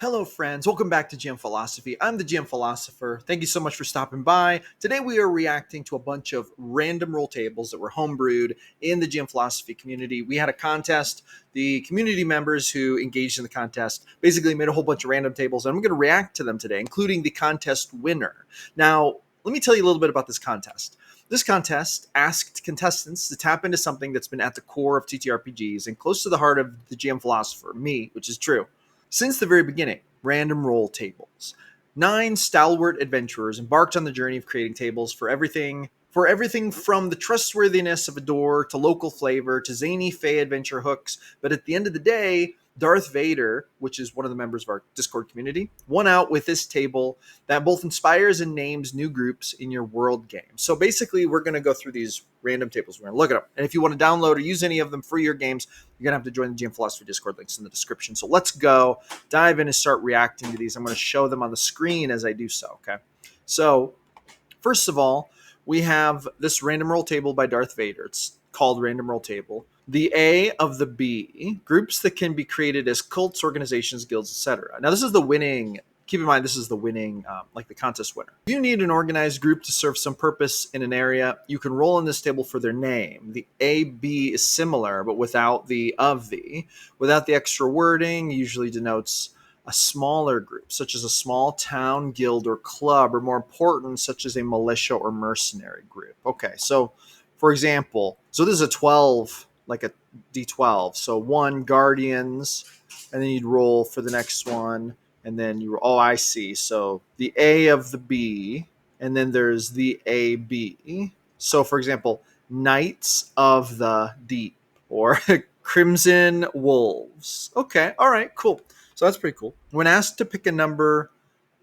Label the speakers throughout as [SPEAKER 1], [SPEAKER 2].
[SPEAKER 1] Hello, friends. Welcome back to GM Philosophy. I'm the GM Philosopher. Thank you so much for stopping by. Today, we are reacting to a bunch of random roll tables that were homebrewed in the GM Philosophy community. We had a contest. The community members who engaged in the contest basically made a whole bunch of random tables, and I'm going to react to them today, including the contest winner. Now, let me tell you a little bit about this contest. This contest asked contestants to tap into something that's been at the core of TTRPGs and close to the heart of the GM Philosopher, me, which is true. Since the very beginning, random roll tables. 9 stalwart adventurers embarked on the journey of creating tables for everything from the trustworthiness of a door to local flavor to zany Fey adventure hooks. But at the end of the day, Darth Vader, which is one of the members of our Discord community, won out with this table that both inspires and names new groups in your world game. So basically, we're going to go through these random tables. We're going to look at them. And if you want to download or use any of them for your games, you're going to have to join the GM Philosophy Discord. Links in the description. So let's go dive in and start reacting to these. I'm going to show them on the screen as I do so, okay? So, first of all, we have this random roll table by Darth Vader. It's called Random Roll Table. The A of the B, groups that can be created as cults, organizations, guilds, etc. Now, this is the winning. Keep in mind, this is the winning, like the contest winner. If you need an organized group to serve some purpose in an area, you can roll on this table for their name. The A-B is similar, but without the of the. Without the extra wording, usually denotes a smaller group, such as a small town, guild, or club, or more important, such as a militia or mercenary group. Okay, so for example, so this is a 12, like a D12. So 1, Guardians, and then you'd roll for the next one. And then you, oh, I see. So the A of the B, and then there's the AB. So, for example, Knights of the Deep or Crimson Wolves. Okay, all right, cool. So that's pretty cool. When asked to pick a number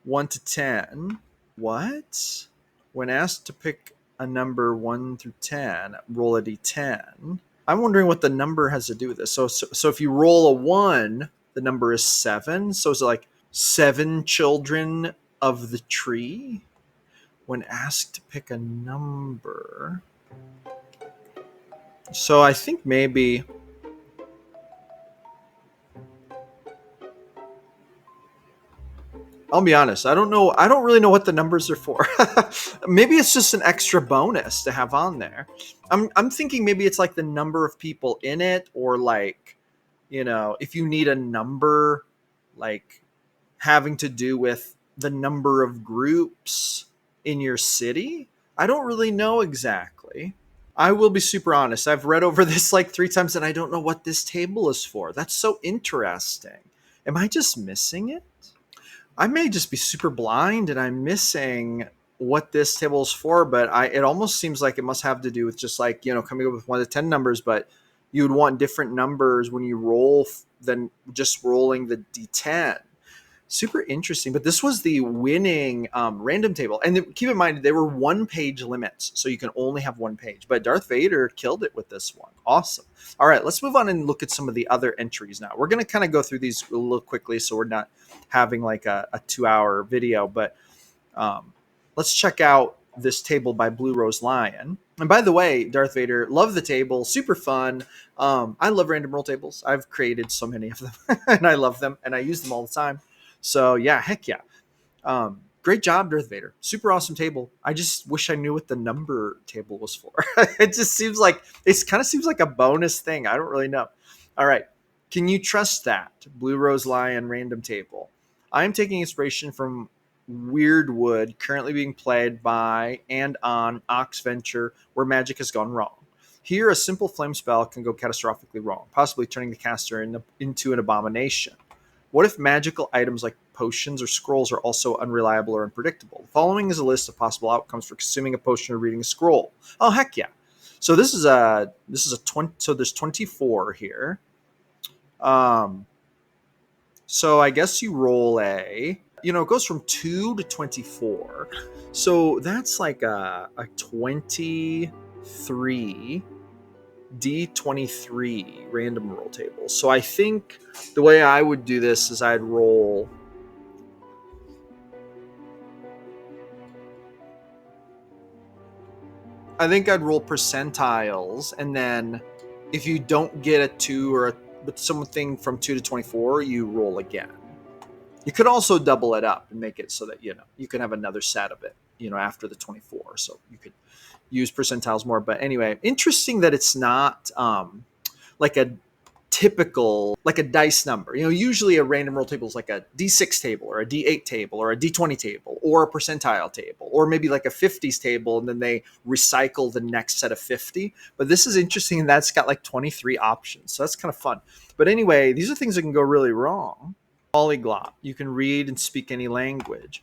[SPEAKER 1] 1 to 10, what? When asked to pick a number 1 through 10, roll a D10. I'm wondering what the number has to do with this. So if you roll a 1, the number is 7. So is it like 7 children of the tree? When asked to pick a number. So I think maybe I'll be honest, I don't really know what the numbers are for. Maybe it's just an extra bonus to have on there. I'm thinking maybe it's like the number of people in it, or like, you know, if you need a number like having to do with the number of groups in your city. I don't really know exactly. I will be super honest. I've read over this like 3 times and I don't know what this table is for. That's so interesting. Am I just missing it? I may just be super blind and I'm missing what this table is for, but it almost seems like it must have to do with just like, you know, coming up with 1 to 10 numbers, but you would want different numbers when you roll than just rolling the D10. Super interesting. But this was the winning random table. And keep in mind, they were 1-page limits, so you can only have 1 page. But Darth Vader killed it with this one. Awesome. All right, let's move on and look at some of the other entries now. We're going to kind of go through these a little quickly so we're not having like a 2-hour video. But let's check out this table by Blue Rose Lion. And by the way, Darth Vader, love the table. Super fun. I love random roll tables. I've created so many of them, and I love them, and I use them all the time. So yeah, heck yeah. Great job, Darth Vader. Super awesome table. I just wish I knew what the number table was for. It kind of seems like a bonus thing. I don't really know. All right. Can you trust that? Blue Rose Lion random table. I'm taking inspiration from Weirdwood, currently being played by and on Ox Venture, where magic has gone wrong. Here, a simple flame spell can go catastrophically wrong, possibly turning the caster into an abomination. What if magical items like potions or scrolls are also unreliable or unpredictable? The following is a list of possible outcomes for consuming a potion or reading a scroll. Oh, heck yeah. So this is a 20, so there's 24 here. So I guess you roll it goes from 2 to 24. So that's like a 23 D23 random roll table. So I think the way I would do this is I'd roll percentiles, and then if you don't get a 2 but something from 2 to 24, you roll again. You could also double it up and make it so that, you can have another set of it, after the 24. So you could use percentiles more. But anyway, interesting that it's not like a typical, like a dice number. Usually a random roll table is like a D6 table or a D8 table or a D20 table or a percentile table or maybe like a 50s table, and then they recycle the next set of 50. But this is interesting, and that's got like 23 options. So that's kind of fun. But anyway, these are things that can go really wrong. Polyglot. You can read and speak any language.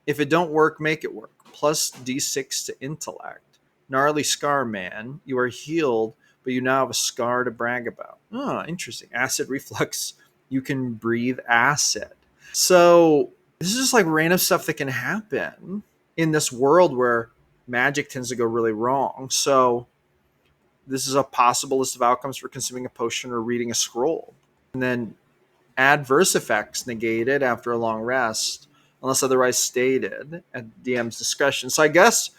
[SPEAKER 1] If it don't work, make it work. Plus D6 to intellect. Gnarly scar man. You are healed, but you now have a scar to brag about. Oh, interesting. Acid reflux. You can breathe acid. So this is just like random stuff that can happen in this world where magic tends to go really wrong. So this is a possible list of outcomes for consuming a potion or reading a scroll. And then adverse effects negated after a long rest, unless otherwise stated at DM's discretion. So I guess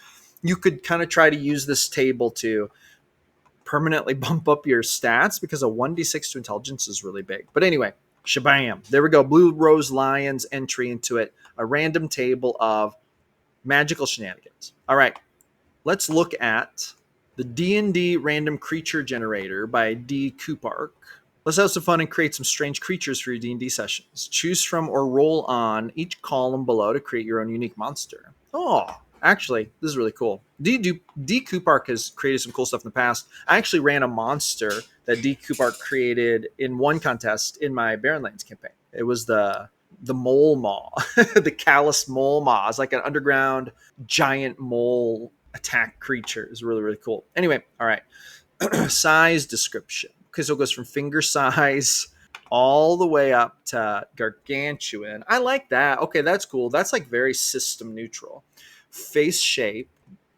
[SPEAKER 1] you could kind of try to use this table to permanently bump up your stats, because a 1d6 to intelligence is really big. But anyway, shabam. There we go. Blue Rose Lion's entry into it. A random table of magical shenanigans. All right. Let's look at the D&D random creature generator by D. Coupark. Let's have some fun and create some strange creatures for your D&D sessions. Choose from or roll on each column below to create your own unique monster. Oh, actually, this is really cool. D. Coupark has created some cool stuff in the past. I actually ran a monster that D. Coupark created in one contest in my Barren Lands campaign. It was the mole maw, the callous mole maw. It's like an underground giant mole attack creature. It's really, really cool. Anyway, all right. Size description. Okay, so it goes from finger size all the way up to gargantuan. I like that. Okay, that's cool. That's like very system neutral. Face shape,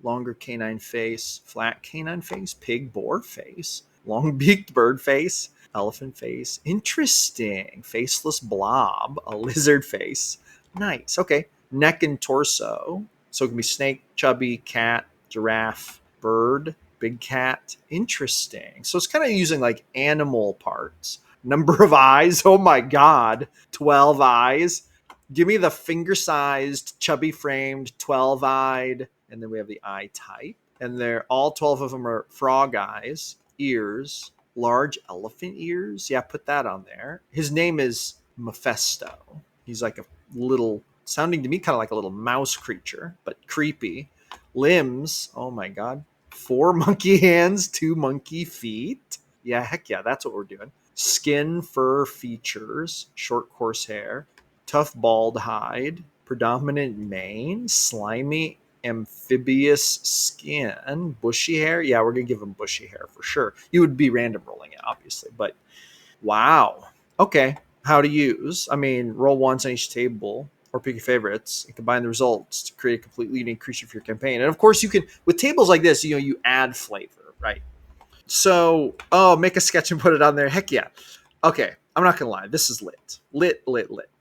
[SPEAKER 1] longer canine face, flat canine face, pig boar face, long beaked bird face, elephant face. Interesting. Faceless blob, a lizard face. Nice. Okay. Neck and torso. So it can be snake, chubby, cat, giraffe, bird, big cat. Interesting. So it's kind of using like animal parts. Number of eyes. Oh my God. 12 eyes. Give me the finger-sized, chubby-framed, 12-eyed. And then we have the eye type. And they're all 12 of them are frog eyes, ears, large elephant ears. Yeah, put that on there. His name is Mephisto. He's like a little, sounding to me kind of like a little mouse creature, but creepy. Limbs. Oh my God. 4 monkey hands, 2 monkey feet. Yeah, heck yeah, that's what we're doing. Skin, fur, features, short coarse hair, tough bald hide, predominant mane, slimy amphibious skin, bushy hair. Yeah, we're going to give him bushy hair for sure. You would be random rolling it, obviously, but wow. Okay, how to use. I mean, roll once on each table or pick your favorites and combine the results to create a completely unique creature for your campaign. And of course, you can, with tables like this, you add flavor, right? So, make a sketch and put it on there. Heck yeah. Okay, I'm not going to lie. This is lit. Lit.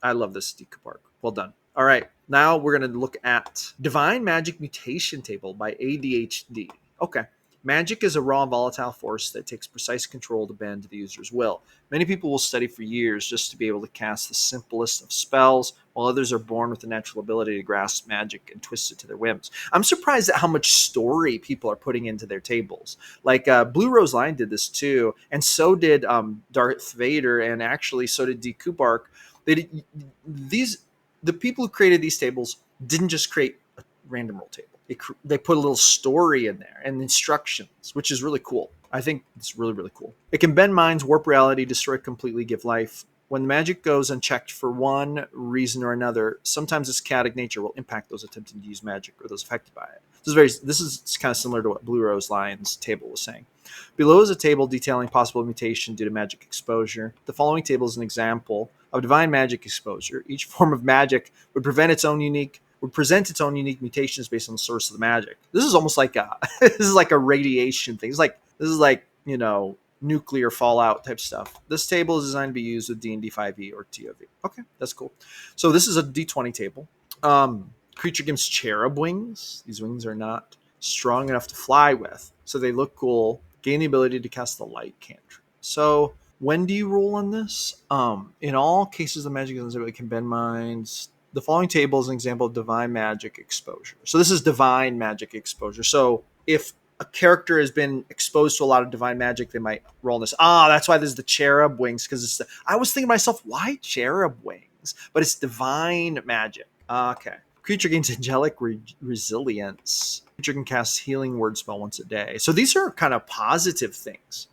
[SPEAKER 1] I love this Deco Park. Well done. All right, now we're going to look at Divine Magic Mutation Table by ADHD. Okay. Magic is a raw, volatile force that takes precise control to bend the user's will. Many people will study for years just to be able to cast the simplest of spells, while others are born with the natural ability to grasp magic and twist it to their whims. I'm surprised at how much story people are putting into their tables. Like Blue Rose Line did this too, and so did Darth Vader, and actually so did D. Coupark. The people who created these tables didn't just create a random roll table. They put a little story in there and instructions, which is really cool. I think it's really, really cool. It can bend minds, warp reality, destroy completely, give life. When the magic goes unchecked for one reason or another, sometimes its chaotic nature will impact those attempting to use magic or those affected by it. This is kind of similar to what Blue Rose Lion's table was saying. Below is a table detailing possible mutation due to magic exposure. The following table is an example of divine magic exposure. Each form of magic would present its own unique mutations based on the source of the magic. This is almost like a radiation thing. This is like nuclear fallout type stuff. This table is designed to be used with D&D 5e or TOV. Okay, that's cool. So this is a D20 table. Creature gives cherub wings. These wings are not strong enough to fly with, so they look cool. Gain the ability to cast the light cantrip. So When do you roll on this? In all cases, the magic can bend minds. The following table is an example of divine magic exposure. So this is divine magic exposure. So if a character has been exposed to a lot of divine magic, they might roll this. That's why there's the cherub wings, because I was thinking to myself, why cherub wings? But it's divine magic. Okay. Creature gains angelic resilience. Creature can cast healing word spell once a day. So these are kind of positive things.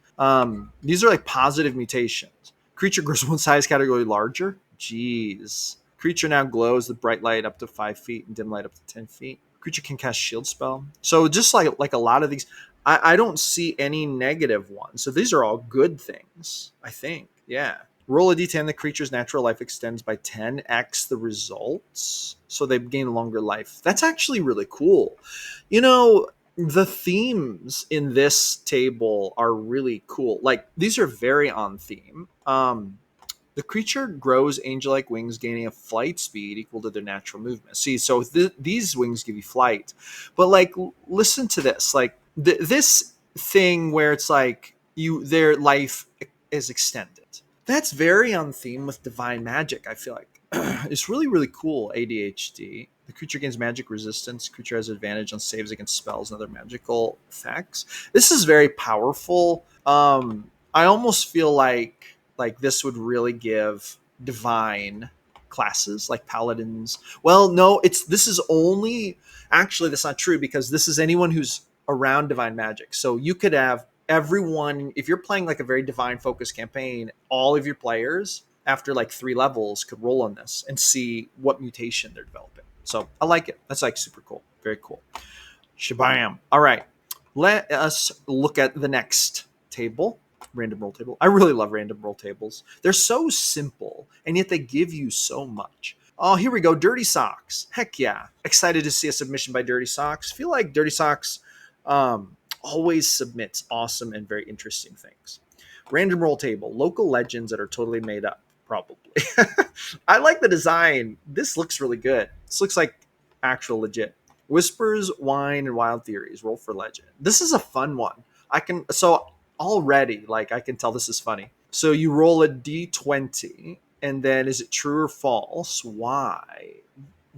[SPEAKER 1] These are like positive mutations. Creature grows one size category larger. Jeez. Creature now glows with bright light up to 5 feet and dim light up to 10 feet. Creature can cast shield spell. So just like a lot of these, I don't see any negative ones. So these are all good things, I think. Yeah. Roll a d10. The creature's natural life extends by 10x the results. So they gain longer life. That's actually really cool. The themes in this table are really cool. Like, these are very on theme. The creature grows angel-like wings, gaining a flight speed equal to their natural movement. See, so these wings give you flight. But, like, listen to this. Like, this thing where it's like their life is extended. That's very on theme with divine magic, I feel like. It's really, really cool, ADHD. The creature gains magic resistance. Creature has advantage on saves against spells and other magical effects. This is very powerful. I almost feel like this would really give divine classes like paladins. Well, no, this is only actually that's not true, because this is anyone who's around divine magic. So you could have everyone, if you're playing like a very divine focused campaign, all of your players after like 3 levels could roll on this and see what mutation they're developing. So I like it. That's like super cool. Very cool. Shabam. All right. Let us look at the next table. Random roll table. I really love random roll tables. They're so simple, and yet they give you so much. Oh, here we go. Dirty Socks. Heck yeah. Excited to see a submission by Dirty Socks. Feel like Dirty Socks always submits awesome and very interesting things. Random roll table. Local legends that are totally made up, probably. I like the design. This looks really good. This looks like actual legit. Whispers, wine, and wild theories. Roll for legend. This is a fun one. Already, like, I can tell this is funny. So you roll a d20, and then is it true or false? Why?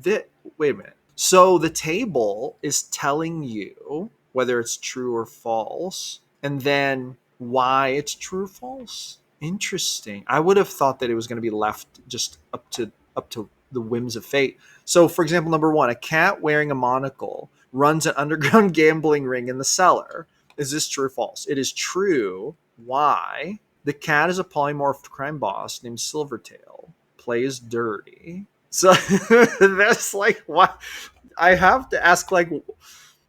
[SPEAKER 1] Wait a minute. So the table is telling you whether it's true or false, and then why it's true or false. Interesting. I would have thought that it was going to be left just up to the whims of fate. So, for example, number 1, a cat wearing a monocle runs an underground gambling ring in the cellar. Is this true or false? It is true. Why? The cat is a polymorphed crime boss named Silvertail. Plays dirty. So that's like, what? I have to ask, like,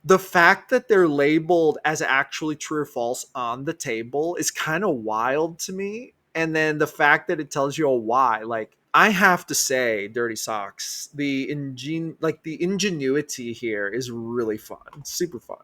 [SPEAKER 1] the fact that they're labeled as actually true or false on the table is kind of wild to me. And then the fact that it tells you a why, like, I have to say, Dirty Socks, the ingenuity here is really fun. Super fun.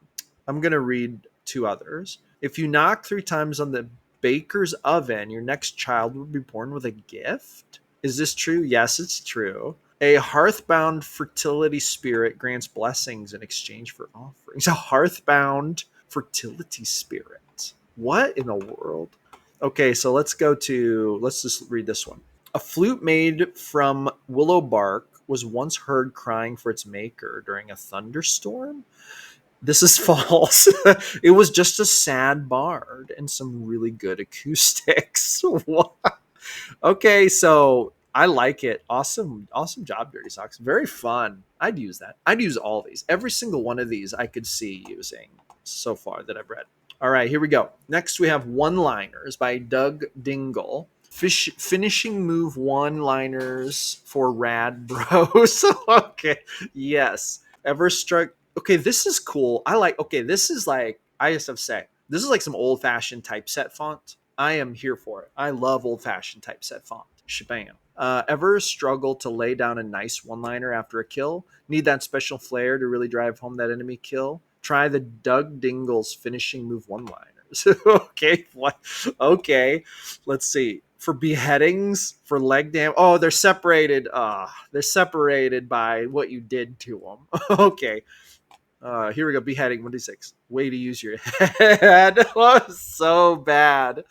[SPEAKER 1] I'm going to read 2 others. If you knock 3 times on the baker's oven, your next child will be born with a gift. Is this true? Yes, it's true. A hearthbound fertility spirit grants blessings in exchange for offerings. A hearthbound fertility spirit. What in the world? Okay, so let's just read this one. A flute made from willow bark was once heard crying for its maker during a thunderstorm. This is false. It was just a sad bard and some really good acoustics. What? Okay, so I like it. Awesome job, Dirty Socks. Very fun. I'd use that. I'd use all these. Every single one of these I could see using so far that I've read. All right, here we go. Next, we have One-Liners by Doug Dingle. Finishing move one-liners for rad bros. Okay, yes. Ever struck? Okay, this is cool. This is like, I just have to say, this is like some old-fashioned typeset font. I am here for it. I love old-fashioned typeset font. Shabam. Ever struggle to lay down a nice one-liner after a kill? Need that special flair to really drive home that enemy kill? Try the Doug Dingle's finishing move one-liners. Okay, what? Okay, let's see. For beheadings, for leg damage. Oh, they're separated. They're separated by what you did to them. Okay. Here we go. Beheading 1d6. Way to use your head. Oh, so bad.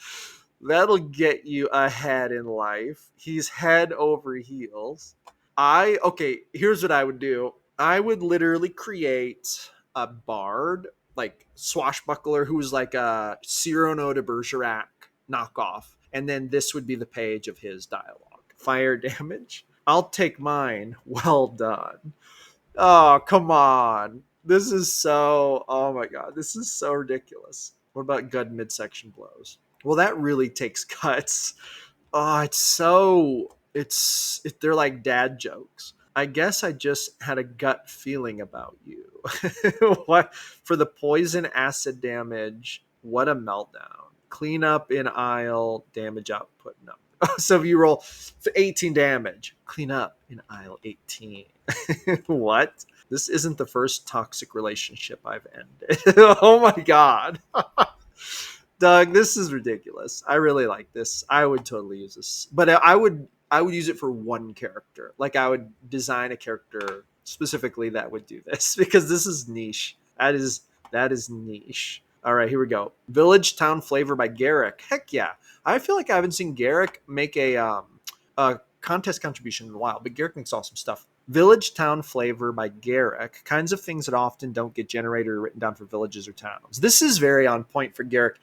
[SPEAKER 1] That'll get you ahead in life. He's head over heels. Okay, here's what I would do. I would literally create a bard, like swashbuckler, who's like a Cyrano de Bergerac knockoff. And then this would be the page of his dialogue. Fire damage. I'll take mine. Well done. Oh, come on. This is so, oh my God, this is so ridiculous. What about good midsection blows? Well, that really takes cuts. Oh, they're like dad jokes. I guess I just had a gut feeling about you. What for the poison acid damage? What a meltdown. Clean up in aisle, damage output no. So if you roll 18 damage, clean up in aisle 18. What? This isn't the first toxic relationship I've ended. Oh my God. Doug, this is ridiculous. I really like this. I would totally use this. But I would use it for one character. Like I would design a character specifically that would do this because this is niche. That is niche. All right, here we go. Village Town Flavor by Garrick. Heck yeah. I feel like I haven't seen Garrick make a contest contribution in a while, but Garrick makes awesome stuff. Village Town Flavor by Garrick. Kinds of things that often don't get generated or written down for villages or towns. This is very on point for Garrick.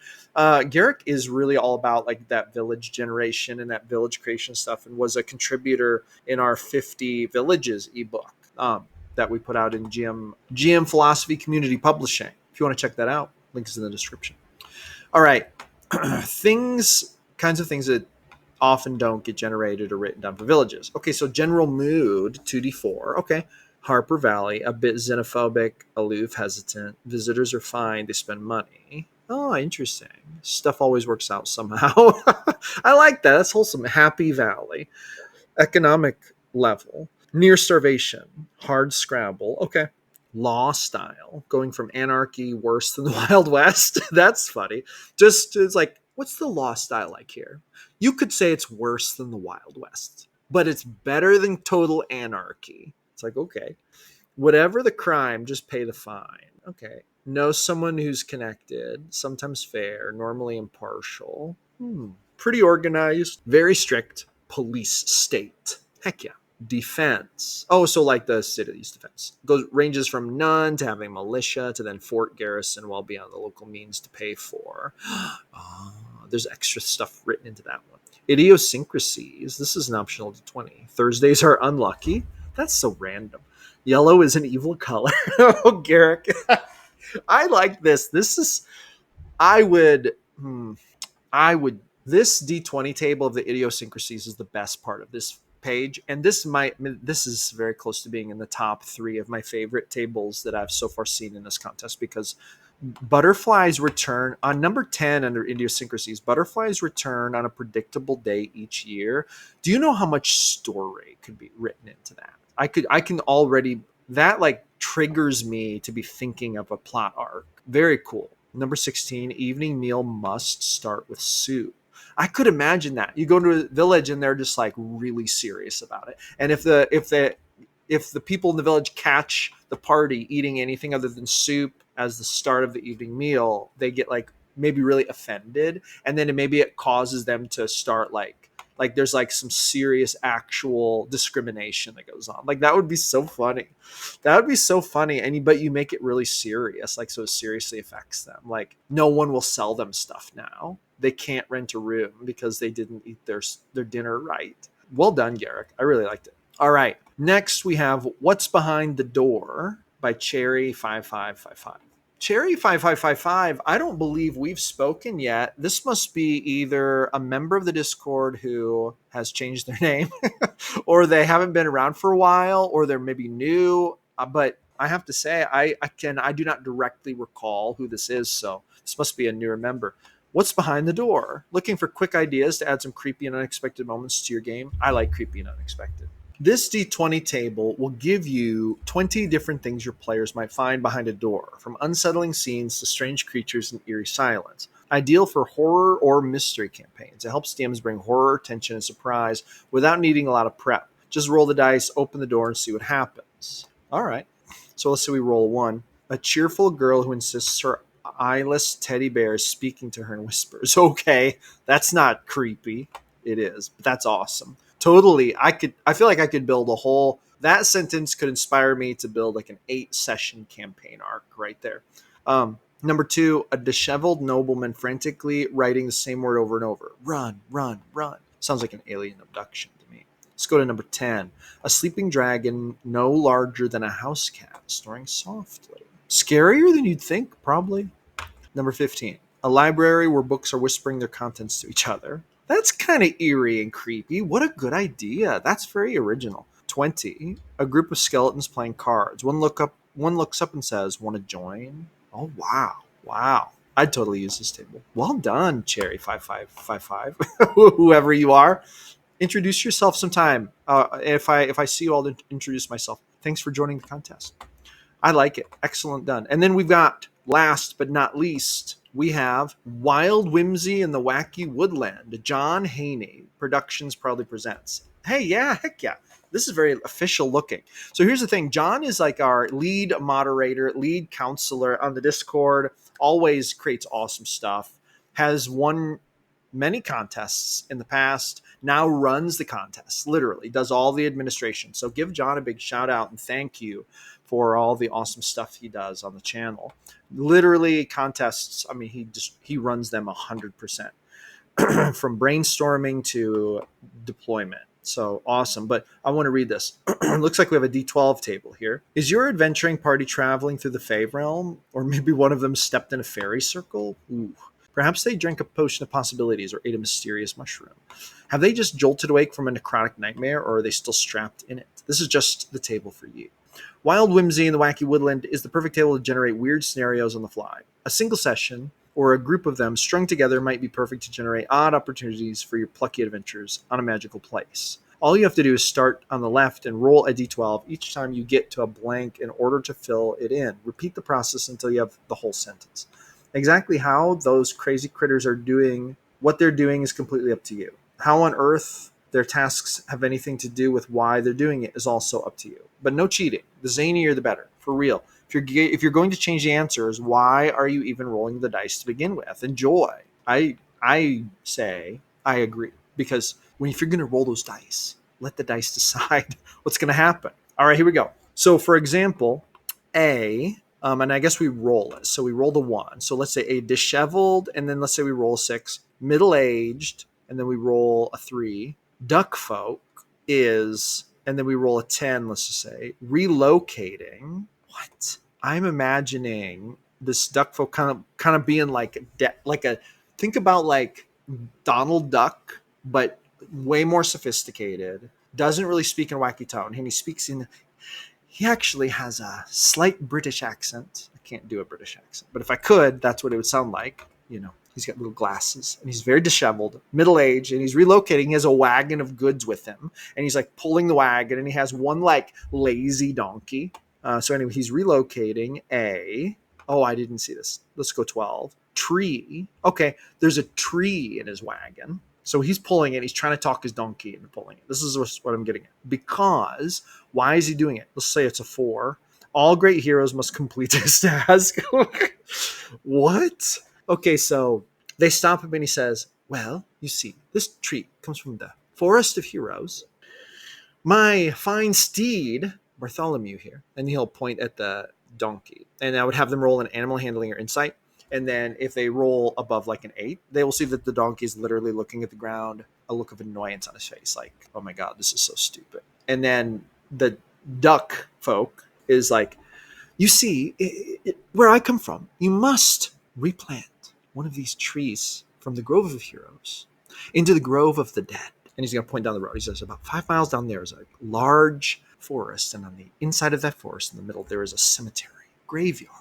[SPEAKER 1] Garrick is really all about like that village generation and that village creation stuff, and was a contributor in our 50 Villages ebook that we put out in GM Philosophy Community Publishing. If you want to check that out, link is in the description. All right, kinds of things that often don't get generated or written down for villages. Okay, so general mood, 2d4. Okay. Harper Valley, a bit xenophobic, aloof, hesitant. Visitors are fine. They spend money. Oh, interesting. Stuff always works out somehow. I like that. That's wholesome. Happy Valley. Economic level. Near starvation. Hard scrabble. Okay. Law style. Going from anarchy worse than the Wild West. That's funny. It's like, what's the law style like here? You could say it's worse than the Wild West, but it's better than total anarchy. It's like, okay, whatever the crime, just pay the fine. Okay. Know someone who's connected, sometimes fair, normally impartial. Pretty organized, very strict police state. Heck yeah. Defense. Oh, so like the city's defense. Ranges from none to having militia to then fort garrison while beyond the local means to pay for. There's extra stuff written into that one. Idiosyncrasies. This is an optional to 20. Thursdays are unlucky. That's so random. Yellow is an evil color. Oh, Garrick. I like this. This D20 table of the idiosyncrasies is the best part of this page. And this is very close to being in the top 3 of my favorite tables that I've so far seen in this contest, because butterflies return on number 10 under idiosyncrasies. Butterflies return on a predictable day each year. Do you know how much story could be written into that? I can already, that like triggers me to be thinking of a plot arc. Very cool. Number 16, evening meal must start with soup. I could imagine that. You go to a village and they're just like really serious about it. And if the people in the village catch the party eating anything other than soup as the start of the evening meal, they get like maybe really offended. And then maybe it causes them to start like there's like some serious actual discrimination that goes on. Like that would be so funny. That would be so funny. But you make it really serious, like so it seriously affects them. Like no one will sell them stuff now. They can't rent a room because they didn't eat their dinner right. Well done, Garrick. I really liked it. All right. Next, we have What's Behind the Door by Cherry 5555. Cherry 5555, I don't believe we've spoken yet. This must be either a member of the Discord who has changed their name, or they haven't been around for a while, or they're maybe new. But I have to say, I do not directly recall who this is, so this must be a newer member. What's Behind the Door? Looking for quick ideas to add some creepy and unexpected moments to your game? I like creepy and unexpected. This D20 table will give you 20 different things your players might find behind a door, from unsettling scenes to strange creatures and eerie silence. Ideal for horror or mystery campaigns. It helps DMs bring horror, tension, and surprise without needing a lot of prep. Just roll the dice, open the door, and see what happens. All right. So let's say we roll 1. A cheerful girl who insists her eyeless teddy bears speaking to her in whispers. Okay, that's not creepy. It is, but that's awesome. Totally, I feel like I could build a whole. That sentence could inspire me to build like an 8-session campaign arc right there. Number 2, a disheveled nobleman frantically writing the same word over and over. Run, run, run. Sounds like an alien abduction to me. Let's go to number 10. A sleeping dragon no larger than a house cat snoring softly. Scarier than you'd think, probably. Number 15. A library where books are whispering their contents to each other. That's kind of eerie and creepy. What a good idea. That's very original. 20. A group of skeletons playing cards. One looks up and says, "Want to join?" Oh, wow. Wow. I'd totally use this table. Well done, Cherry 5555. Whoever you are. Introduce yourself sometime. If I see you, I'll introduce myself. Thanks for joining the contest. I like it. Excellent done. And then we've got, last but not least, we have Wild Whimsy and the Wacky Woodland. John Haney Productions proudly presents. Hey, yeah, heck yeah. This is very official looking. So here's the thing. John is like our lead moderator, lead counselor on the Discord, always creates awesome stuff, has won many contests in the past, now runs the contests, literally, does all the administration. So give John a big shout out and thank you for all the awesome stuff he does on the channel. Literally contests, I mean, he runs them 100%. From brainstorming to deployment. So awesome. But I want to read this. Looks like we have a D12 table here. Is your adventuring party traveling through the Fae realm? Or maybe one of them stepped in a fairy circle? Ooh. Perhaps they drank a potion of possibilities or ate a mysterious mushroom. Have they just jolted awake from a necrotic nightmare, or are they still strapped in it? This is just the table for you. Wild Whimsy in the Wacky Woodland is the perfect table to generate weird scenarios on the fly. A single session or a group of them strung together might be perfect to generate odd opportunities for your plucky adventures on a magical place. All you have to do is start on the left and roll a d12 each time you get to a blank in order to fill it in. Repeat the process until you have the whole sentence. Exactly how those crazy critters are doing what they're doing is completely up to you. How on earth their tasks have anything to do with why they're doing it is also up to you. But no cheating. The zanier the better, for real. If you're going to change the answers, why are you even rolling the dice to begin with? Enjoy. I say I agree, because if you're going to roll those dice, let the dice decide what's going to happen. All right, here we go. So, for example, and I guess we roll it. So we roll the 1. So let's say a disheveled, and then let's say we roll a 6. Middle-aged, and then we roll a 3. Duck folk is, and then we roll a 10. Let's just say relocating. What? I'm imagining this duck folk kind of being like a think about like Donald Duck, but way more sophisticated. Doesn't really speak in a wacky tone, and he actually has a slight British accent. I can't do a British accent, but if I could, that's what it would sound like. You know, he's got little glasses, and he's very disheveled, middle-aged, and he's relocating. He has a wagon of goods with him, and he's like pulling the wagon, and he has one like lazy donkey. So anyway, he's relocating oh, I didn't see this. Let's go 12. Tree. Okay, there's a tree in his wagon. So he's pulling it. He's trying to talk his donkey into pulling it. This is what I'm getting at. Because, why is he doing it? Let's say it's a 4. All great heroes must complete this task. What? Okay, so they stop him and he says, well, you see, this tree comes from the forest of heroes. My fine steed, Bartholomew here, and he'll point at the donkey. And I would have them roll an animal handling or insight. And then if they roll above like an 8, they will see that the donkey is literally looking at the ground, a look of annoyance on his face, like, oh my God, this is so stupid. And then the duck folk is like, you see, where I come from, you must replant one of these trees from the Grove of Heroes into the Grove of the Dead. And he's going to point down the road. He says, about 5 miles down there is a large forest. And on the inside of that forest, in the middle, there is a cemetery, graveyard.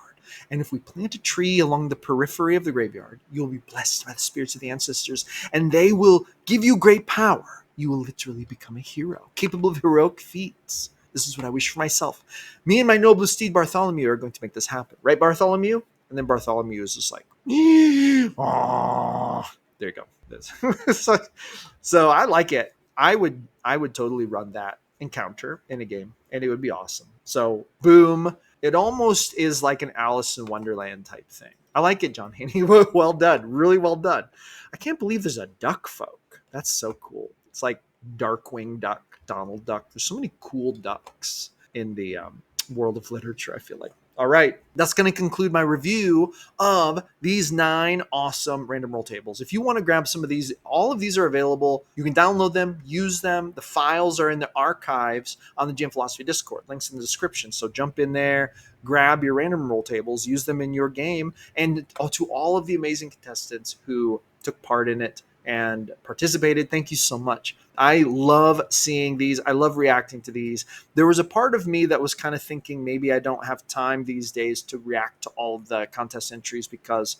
[SPEAKER 1] And if we plant a tree along the periphery of the graveyard, you'll be blessed by the spirits of the ancestors, and they will give you great power. You will literally become a hero, capable of heroic feats. This is what I wish for myself. Me and my noble steed Bartholomew are going to make this happen. Right, Bartholomew? And then Bartholomew is just like, oh, there you go. So I like it. I would totally run that encounter in a game, and it would be awesome. So, boom. It almost is like an Alice in Wonderland type thing. I like it, John Haney. Well done. Really well done. I can't believe there's a duck folk. That's so cool. It's like Darkwing Duck, Donald Duck. There's so many cool ducks in the world of literature, I feel like. All right, that's going to conclude my review of these 9 awesome random roll tables. If you want to grab some of these, all of these are available. You can download them, use them. The files are in the archives on the GM Philosophy Discord. Links in the description. So jump in there, grab your random roll tables, use them in your game. And to all of the amazing contestants who took part in it and participated, thank you so much. I love seeing these. I love reacting to these. There was a part of me that was kind of thinking maybe I don't have time these days to react to all of the contest entries because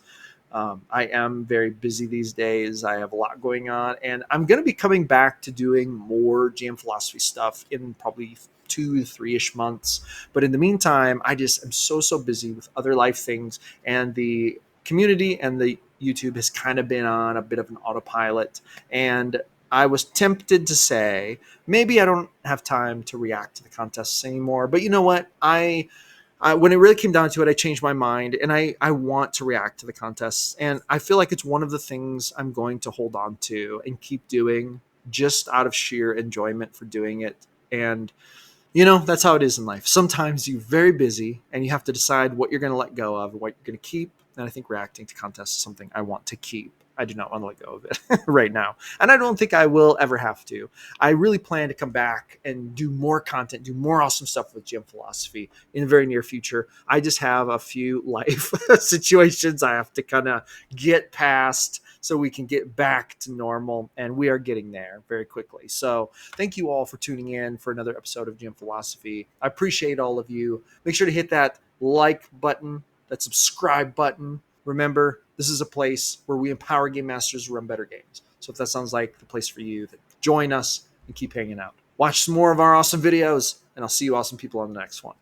[SPEAKER 1] I am very busy these days. I have a lot going on, and I'm going to be coming back to doing more GM Philosophy stuff in probably 2 to 3-ish months. But in the meantime, I just am so busy with other life things, and the community and the YouTube has kind of been on a bit of an autopilot. And I was tempted to say, maybe I don't have time to react to the contests anymore. But you know what? I when it really came down to it, I changed my mind, and I want to react to the contests. And I feel like it's one of the things I'm going to hold on to and keep doing just out of sheer enjoyment for doing it. And that's how it is in life. Sometimes you're very busy and you have to decide what you're going to let go of and what you're going to keep. And I think reacting to contests is something I want to keep. I do not want to let go of it right now. And I don't think I will ever have to. I really plan to come back and do more content, do more awesome stuff with GM Philosophy in the very near future. I just have a few life situations I have to kind of get past so we can get back to normal. And we are getting there very quickly. So thank you all for tuning in for another episode of GM Philosophy. I appreciate all of you. Make sure to hit that like button, that subscribe button. Remember, this is a place where we empower game masters to run better games. So if that sounds like the place for you, then join us and keep hanging out. Watch some more of our awesome videos, and I'll see you awesome people on the next one.